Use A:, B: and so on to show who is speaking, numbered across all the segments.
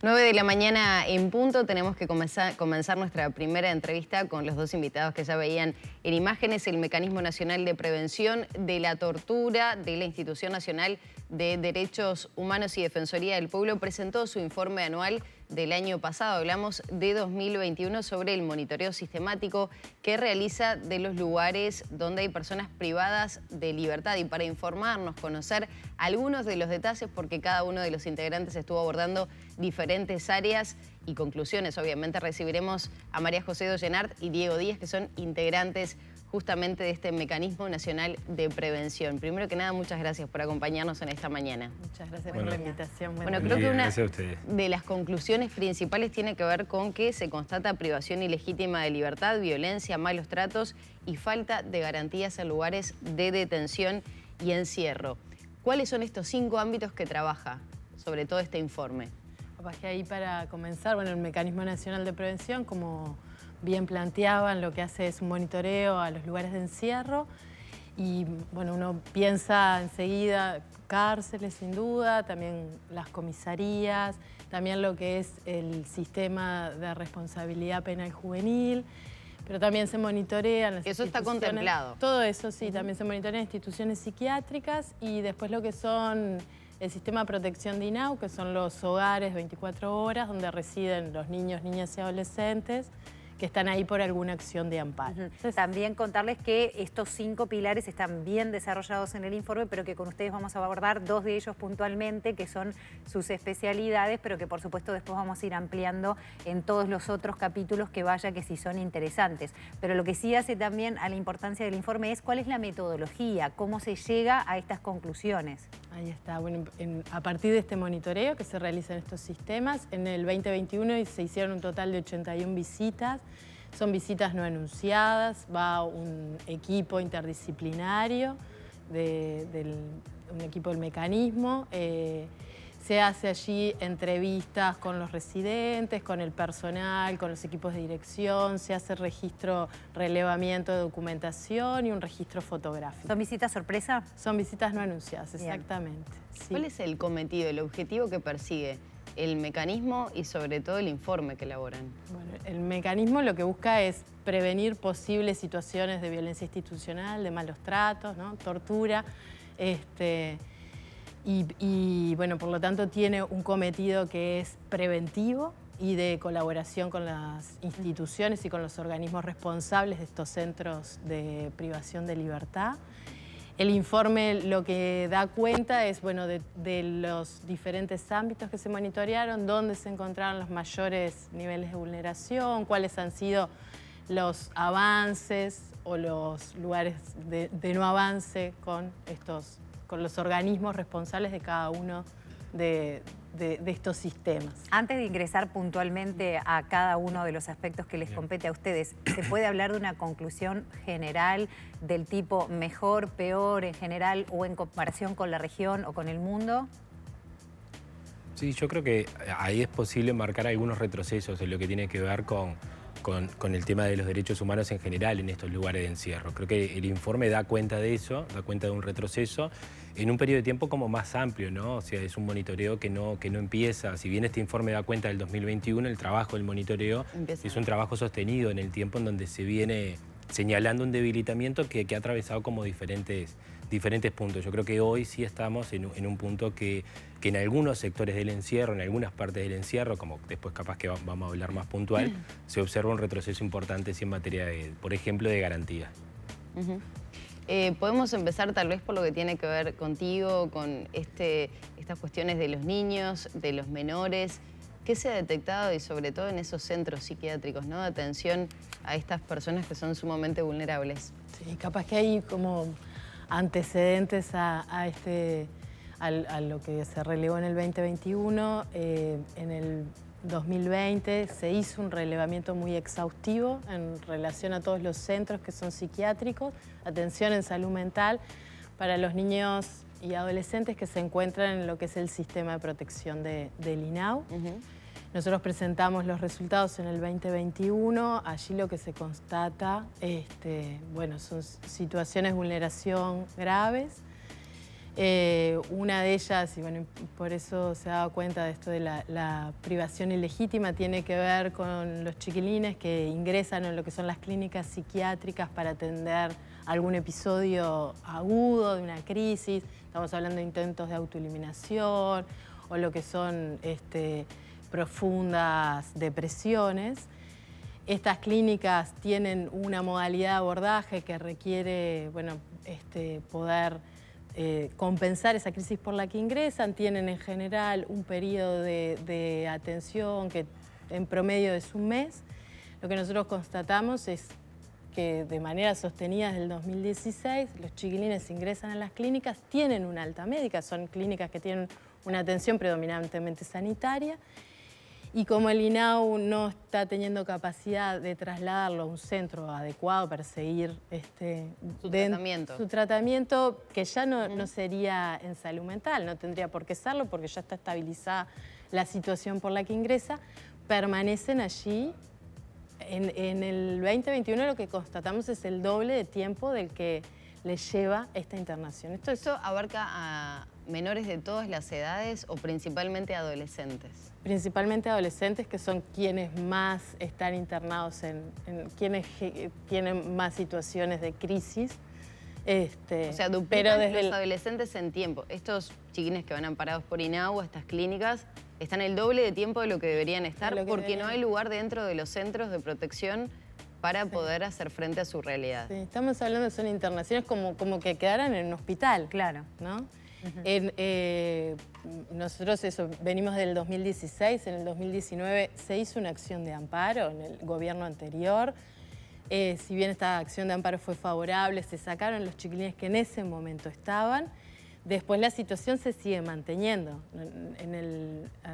A: 9 de la mañana en punto, tenemos que comenzar nuestra primera entrevista con los dos invitados que ya veían en imágenes. El Mecanismo Nacional de Prevención de la Tortura de la Institución Nacional de Derechos Humanos y Defensoría del Pueblo presentó su informe anual del año pasado. Hablamos de 2021 sobre el monitoreo sistemático que realiza de los lugares donde hay personas privadas de libertad. Y para informarnos, conocer algunos de los detalles, porque cada uno de los integrantes estuvo abordando diferentes áreas y conclusiones. Obviamente recibiremos a María José Dollenart y Diego Díaz, que son integrantes justamente de este Mecanismo Nacional de Prevención. Primero que nada, muchas gracias por acompañarnos en esta mañana.
B: Muchas gracias por la invitación.
A: Bueno, creo que una de las conclusiones principales tiene que ver con que se constata privación ilegítima de libertad, violencia, malos tratos y falta de garantías en lugares de detención y encierro. ¿Cuáles son estos 5 ámbitos que trabaja sobre todo este informe?
B: Capaz que ahí para comenzar, bueno, el Mecanismo Nacional de Prevención, como bien planteaban, lo que hace es un monitoreo a los lugares de encierro y bueno, uno piensa enseguida cárceles sin duda, también las comisarías, también lo que es el sistema de responsabilidad penal juvenil, pero también se monitorean las
A: Eso está contemplado.
B: Todo eso sí, también se monitorean instituciones psiquiátricas y después lo que son el sistema de protección de INAU, que son los hogares 24 horas donde residen los niños, niñas y adolescentes que están ahí por alguna acción de amparo.
C: Entonces, también contarles que estos 5 pilares están bien desarrollados en el informe, pero que con ustedes vamos a abordar 2 de ellos puntualmente, que son sus especialidades, pero que por supuesto después vamos a ir ampliando en todos los otros capítulos que vaya que sí son interesantes. Pero lo que sí hace también a la importancia del informe es cuál es la metodología, cómo se llega a estas conclusiones.
B: Ahí está. Bueno, a partir de este monitoreo que se realiza en estos sistemas, en el 2021 se hicieron un total de 81 visitas. Son visitas no anunciadas, va un equipo interdisciplinario, un equipo del mecanismo. Se hace allí entrevistas con los residentes, con el personal, con los equipos de dirección, se hace registro, relevamiento de documentación y un registro fotográfico.
C: ¿Son visitas sorpresa?
B: Son visitas no anunciadas, exactamente.
A: Sí. ¿Cuál es el cometido, el objetivo que persigue el mecanismo y sobre todo el informe que elaboran?
B: Bueno, el mecanismo lo que busca es prevenir posibles situaciones de violencia institucional, de malos tratos, ¿no? Tortura, y bueno, por lo tanto tiene un cometido que es preventivo y de colaboración con las instituciones y con los organismos responsables de estos centros de privación de libertad. El informe lo que da cuenta es, bueno, de los diferentes ámbitos que se monitorearon, dónde se encontraron los mayores niveles de vulneración, cuáles han sido los avances o los lugares de no avance con los organismos responsables de cada uno de estos sistemas.
C: Antes de ingresar puntualmente a cada uno de los aspectos que les compete a ustedes, ¿se puede hablar de una conclusión general del tipo mejor, peor en general o en comparación con la región o con el mundo?
D: Sí, yo creo que ahí es posible marcar algunos retrocesos en lo que tiene que ver con el tema de los derechos humanos en general en estos lugares de encierro. Creo que el informe da cuenta de eso, da cuenta de un retroceso en un periodo de tiempo como más amplio, ¿no? O sea, es un monitoreo que no empieza. Si bien este informe da cuenta del 2021, el trabajo del monitoreo es un trabajo sostenido en el tiempo en donde se viene señalando un debilitamiento que ha atravesado como diferentes puntos. Yo creo que hoy sí estamos en un punto que en algunos sectores del encierro, en algunas partes del encierro, como después capaz que vamos a hablar más puntual, se observa un retroceso importante en materia, por ejemplo, de garantías.
A: Podemos empezar tal vez por lo que tiene que ver contigo, con estas cuestiones de los niños, de los menores. ¿Qué se ha detectado y sobre todo en esos centros psiquiátricos, ¿no?, de atención a estas personas que son sumamente vulnerables?
B: Sí, capaz que hay como antecedentes a lo que se relevó en el 2021. En el 2020 se hizo un relevamiento muy exhaustivo en relación a todos los centros que son psiquiátricos, atención en salud mental para los niños y adolescentes que se encuentran en lo que es el sistema de protección del INAU. Nosotros presentamos los resultados en el 2021, allí lo que se constata, bueno, son situaciones de vulneración graves, Una de ellas, y bueno, por eso se ha dado cuenta de esto de la privación ilegítima, tiene que ver con los chiquilines que ingresan en lo que son las clínicas psiquiátricas para atender algún episodio agudo de una crisis. Estamos hablando de intentos de autoeliminación o lo que son profundas depresiones. Estas clínicas tienen una modalidad de abordaje que requiere, bueno, poder compensar esa crisis por la que ingresan. Tienen en general un periodo de atención que en promedio es un mes. Lo que nosotros constatamos es que de manera sostenida desde el 2016 los chiquilines ingresan a las clínicas, tienen una alta médica, son clínicas que tienen una atención predominantemente sanitaria, y como el INAU no está teniendo capacidad de trasladarlo a un centro adecuado para seguir
A: su
B: tratamiento, que ya no sería en salud mental, no tendría por qué serlo porque ya está estabilizada la situación por la que ingresa, permanecen allí. En el 2021 lo que constatamos es el doble de tiempo del que les lleva esta internación.
A: ¿Esto abarca a menores de todas las edades o principalmente adolescentes?
B: Principalmente adolescentes, que son quienes más están internados, quienes tienen más situaciones de crisis.
A: O sea, duplican los adolescentes en tiempo. Estos chiquines que van amparados por INAU, estas clínicas, están el doble de tiempo de lo que deberían estar porque no hay lugar dentro de los centros de protección para poder hacer frente a su realidad.
B: Sí, estamos hablando de son internaciones como que quedaran en un hospital.
C: Claro.
B: ¿No? Nosotros venimos del 2016, en el 2019 se hizo una acción de amparo en el gobierno anterior. Si bien esta acción de amparo fue favorable, se sacaron los chiquilines que en ese momento estaban. Después la situación se sigue manteniendo.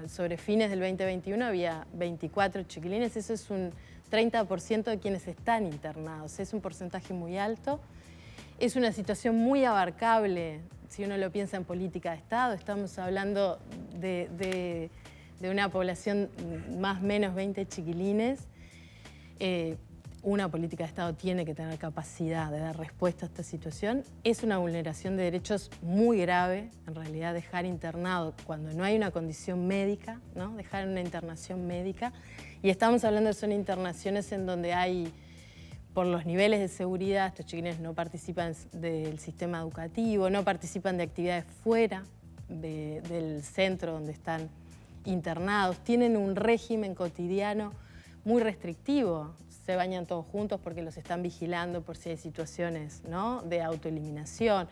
B: Sobre fines del 2021 había 24 chiquilines, eso es un 30% de quienes están internados, es un porcentaje muy alto. Es una situación muy abarcable, si uno lo piensa en política de Estado. Estamos hablando de una población más o menos 20 chiquilines. Una política de Estado tiene que tener capacidad de dar respuesta a esta situación. Es una vulneración de derechos muy grave, en realidad, dejar internado cuando no hay una condición médica, ¿no? Dejar una internación médica. Y estamos hablando de son internaciones en donde hay, por los niveles de seguridad, estos chiquilines no participan del sistema educativo, no participan de actividades fuera del centro donde están internados, tienen un régimen cotidiano muy restrictivo. Se bañan todos juntos porque los están vigilando por si hay situaciones, ¿no?, de autoeliminación.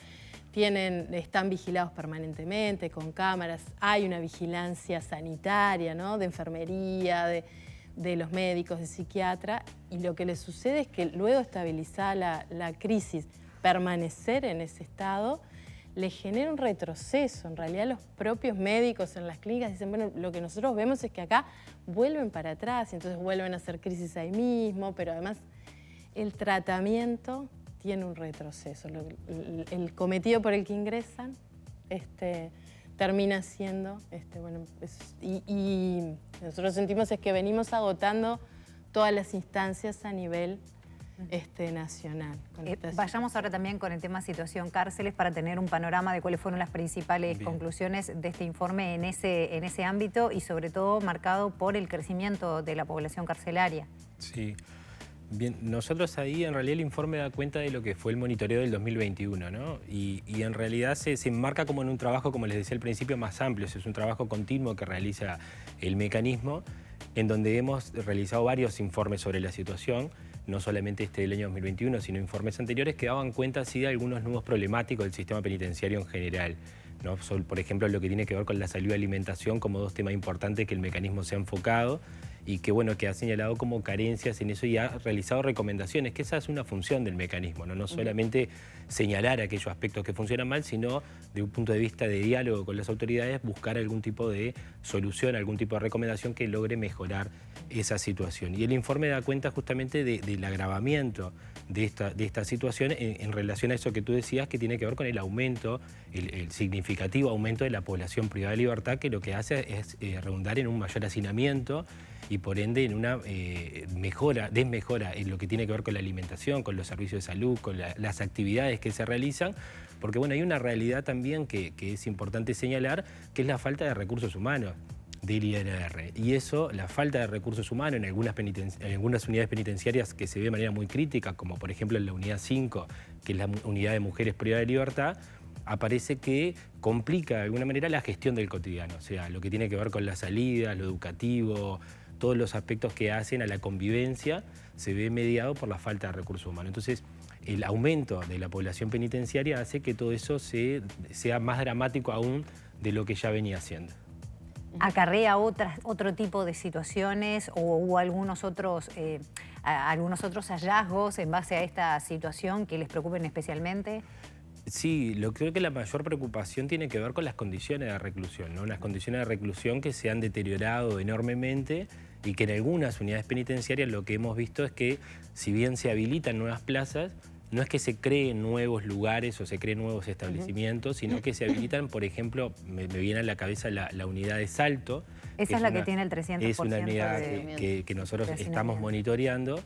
B: Están vigilados permanentemente con cámaras. Hay una vigilancia sanitaria, ¿no?, de enfermería, de los médicos, de psiquiatra. Y lo que les sucede es que luego de estabilizar la crisis, permanecer en ese estado les genera un retroceso. En realidad los propios médicos en las clínicas dicen, bueno, lo que nosotros vemos es que acá vuelven para atrás y entonces vuelven a hacer crisis ahí mismo, pero además el tratamiento tiene un retroceso. El cometido por el que ingresan termina siendo, y nosotros sentimos es que venimos agotando todas las instancias a nivel nacional.
C: Vayamos ahora también con el tema situación cárceles para tener un panorama de cuáles fueron las principales conclusiones de este informe en ese ámbito y sobre todo marcado por el crecimiento de la población carcelaria.
D: Sí. Bien, nosotros ahí en realidad el informe da cuenta de lo que fue el monitoreo del 2021, ¿no? Y en realidad se enmarca como en un trabajo, como les decía al principio, más amplio. Es un trabajo continuo que realiza el mecanismo, en donde hemos realizado varios informes sobre la situación, no solamente este del año 2021, sino informes anteriores que daban cuenta sí de algunos nuevos problemáticos del sistema penitenciario en general, ¿no? Por ejemplo, lo que tiene que ver con la salud y alimentación como dos temas importantes que el mecanismo se ha enfocado y que, bueno, que ha señalado como carencias en eso y ha realizado recomendaciones, que esa es una función del mecanismo, no solamente señalar aquellos aspectos que funcionan mal, sino de un punto de vista de diálogo con las autoridades, buscar algún tipo de solución, algún tipo de recomendación que logre mejorar esa situación. Y el informe da cuenta justamente del agravamiento de esta situación en relación a eso que tú decías, que tiene que ver con el aumento, el significativo aumento de la población privada de libertad, que lo que hace es redundar en un mayor hacinamiento y por ende en una desmejora en lo que tiene que ver con la alimentación, con los servicios de salud, con las actividades que se realizan, Porque bueno, hay una realidad también que es importante señalar, que es la falta de recursos humanos del INR. Y eso, la falta de recursos humanos en algunas unidades penitenciarias que se ve de manera muy crítica, como por ejemplo en la unidad 5, que es la unidad de mujeres privadas de libertad, aparece que complica de alguna manera la gestión del cotidiano. O sea, lo que tiene que ver con la salida, lo educativo, todos los aspectos que hacen a la convivencia, se ve mediado por la falta de recursos humanos. Entonces, el aumento de la población penitenciaria hace que todo eso sea más dramático aún de lo que ya venía siendo.
C: ¿Acarrea otro tipo de situaciones o algunos otros hallazgos en base a esta situación que les preocupen especialmente?
D: Sí, creo que la mayor preocupación tiene que ver con las condiciones de reclusión, ¿no? Las condiciones de reclusión que se han deteriorado enormemente y que en algunas unidades penitenciarias lo que hemos visto es que si bien se habilitan nuevas plazas, no es que se creen nuevos lugares o se creen nuevos establecimientos, sino que se habilitan, por ejemplo, me viene a la cabeza la unidad de Salto.
C: Esa es la que tiene el 300%.
D: Es una unidad que nosotros estamos monitoreando,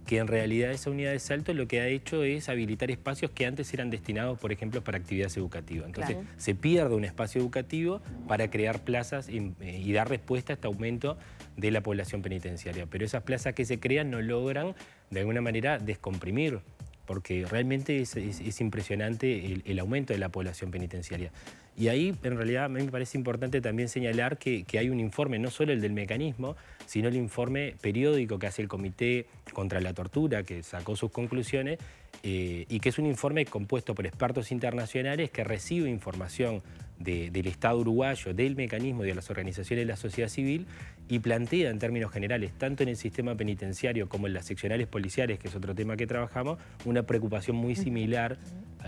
D: que en realidad esa unidad de Salto lo que ha hecho es habilitar espacios que antes eran destinados, por ejemplo, para actividades educativas. Entonces, se pierde un espacio educativo para crear plazas y dar respuesta a este aumento de la población penitenciaria. Pero esas plazas que se crean no logran, de alguna manera, descomprimir, porque realmente es impresionante el aumento de la población penitenciaria. Y ahí, en realidad, a mí me parece importante también señalar que hay un informe, no solo el del mecanismo, sino el informe periódico que hace el Comité contra la Tortura, que sacó sus conclusiones, y que es un informe compuesto por expertos internacionales que recibe información del Estado uruguayo, del mecanismo y de las organizaciones de la sociedad civil, y plantea en términos generales, tanto en el sistema penitenciario como en las seccionales policiales, que es otro tema que trabajamos, una preocupación muy similar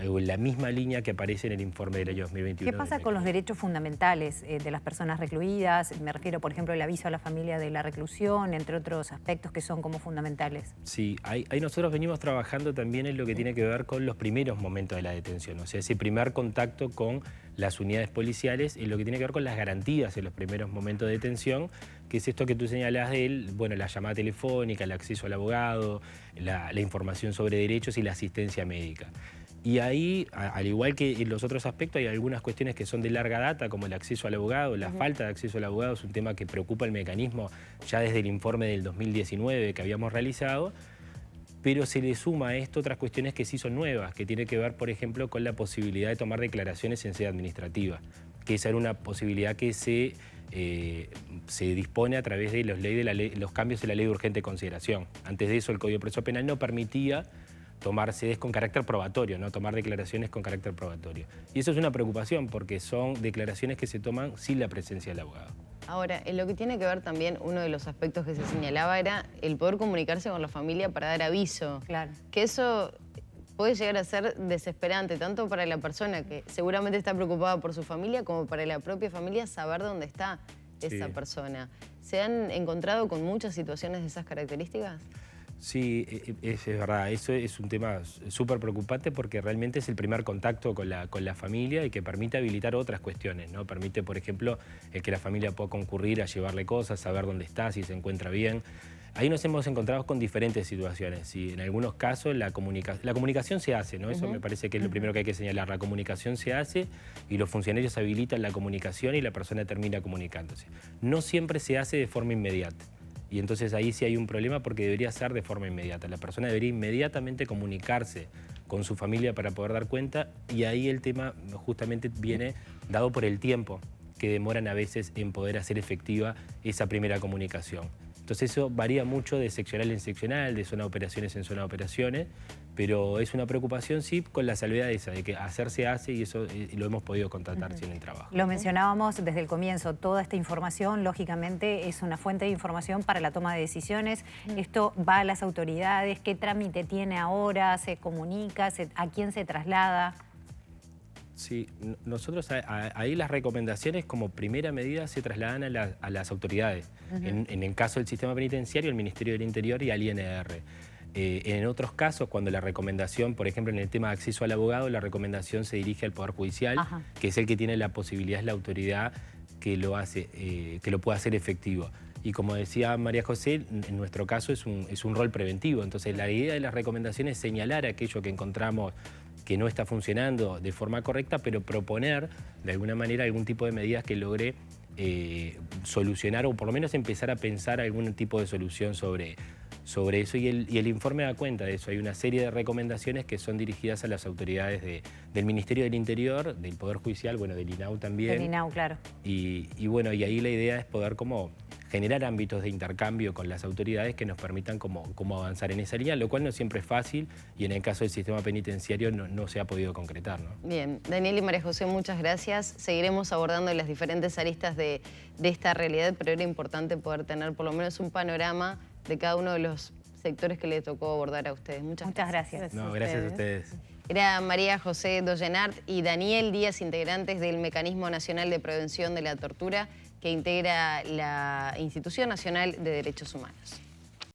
D: o en la misma línea que aparece en el informe del año 2021.
C: ¿Qué pasa con los derechos fundamentales de las personas recluidas? Me refiero, por ejemplo, al aviso a la familia de la reclusión, entre otros aspectos que son como fundamentales.
D: Sí, ahí nosotros venimos trabajando también en lo que tiene que ver con los primeros momentos de la detención, o sea, ese primer contacto con las unidades policiales en lo que tiene que ver con las garantías en los primeros momentos de detención, que es esto que tú señalás de él, bueno, la llamada telefónica, el acceso al abogado, la información sobre derechos y la asistencia médica. Y ahí, al igual que en los otros aspectos, hay algunas cuestiones que son de larga data, como el acceso al abogado. La falta de acceso al abogado es un tema que preocupa al mecanismo ya desde el informe del 2019 que habíamos realizado, pero se le suma a esto otras cuestiones que sí son nuevas, que tiene que ver, por ejemplo, con la posibilidad de tomar declaraciones en sede administrativa, que esa era una posibilidad que se dispone a través de los cambios en la ley de urgente consideración. Antes de eso, el Código de Proceso Penal no permitía tomar sedes con carácter probatorio, no tomar declaraciones con carácter probatorio. Y eso es una preocupación porque son declaraciones que se toman sin la presencia del abogado.
A: Ahora, en lo que tiene que ver también, uno de los aspectos que se señalaba era el poder comunicarse con la familia para dar aviso.
C: Claro.
A: Que eso puede llegar a ser desesperante, tanto para la persona que seguramente está preocupada por su familia, como para la propia familia saber dónde está esa persona. ¿Se han encontrado con muchas situaciones de esas características?
D: Sí, es verdad. Eso es un tema súper preocupante porque realmente es el primer contacto con la familia y que permite habilitar otras cuestiones, ¿no? Permite, por ejemplo, que la familia pueda concurrir a llevarle cosas, saber dónde está, si se encuentra bien. Ahí nos hemos encontrado con diferentes situaciones y en algunos casos la comunicación se hace, ¿no? Eso me parece que es lo primero que hay que señalar. La comunicación se hace y los funcionarios habilitan la comunicación y la persona termina comunicándose. No siempre se hace de forma inmediata. Y entonces ahí sí hay un problema porque debería ser de forma inmediata. La persona debería inmediatamente comunicarse con su familia para poder dar cuenta y ahí el tema justamente viene dado por el tiempo que demoran a veces en poder hacer efectiva esa primera comunicación. Entonces eso varía mucho de seccional en seccional, de zona de operaciones en zona de operaciones, pero es una preocupación sí con la salvedad esa, de que hacer se hace y eso lo hemos podido constatar en el trabajo.
C: Lo mencionábamos desde el comienzo, toda esta información lógicamente es una fuente de información para la toma de decisiones. Esto va a las autoridades, ¿qué trámite tiene ahora? ¿Se comunica? ¿A quién se traslada?
D: Sí, nosotros ahí las recomendaciones como primera medida se trasladan a las autoridades. En el caso del sistema penitenciario, el Ministerio del Interior y al INR. En otros casos, cuando la recomendación, por ejemplo, en el tema de acceso al abogado, la recomendación se dirige al Poder Judicial, que es el que tiene la posibilidad, es la autoridad que lo hace, que lo pueda hacer efectivo. Y como decía María José, en nuestro caso es un rol preventivo. Entonces, la idea de las recomendaciones es señalar aquello que encontramos que no está funcionando de forma correcta, pero proponer de alguna manera algún tipo de medidas que logre solucionar o por lo menos empezar a pensar algún tipo de solución sobre eso, y el informe da cuenta de eso. Hay una serie de recomendaciones que son dirigidas a las autoridades del Ministerio del Interior, del Poder Judicial, bueno, del INAU también.
C: Del INAU, claro.
D: Y bueno, y ahí la idea es poder como generar ámbitos de intercambio con las autoridades que nos permitan como avanzar en esa línea, lo cual no siempre es fácil y en el caso del sistema penitenciario no se ha podido concretar, ¿no?
A: Bien, Daniel y María José, muchas gracias. Seguiremos abordando las diferentes aristas de esta realidad, pero era importante poder tener por lo menos un panorama de cada uno de los sectores que le tocó abordar a ustedes. Muchas gracias.
D: No, gracias a ustedes.
A: Era María José Dollenart y Daniel Díaz, integrantes del Mecanismo Nacional de Prevención de la Tortura, que integra la Institución Nacional de Derechos Humanos.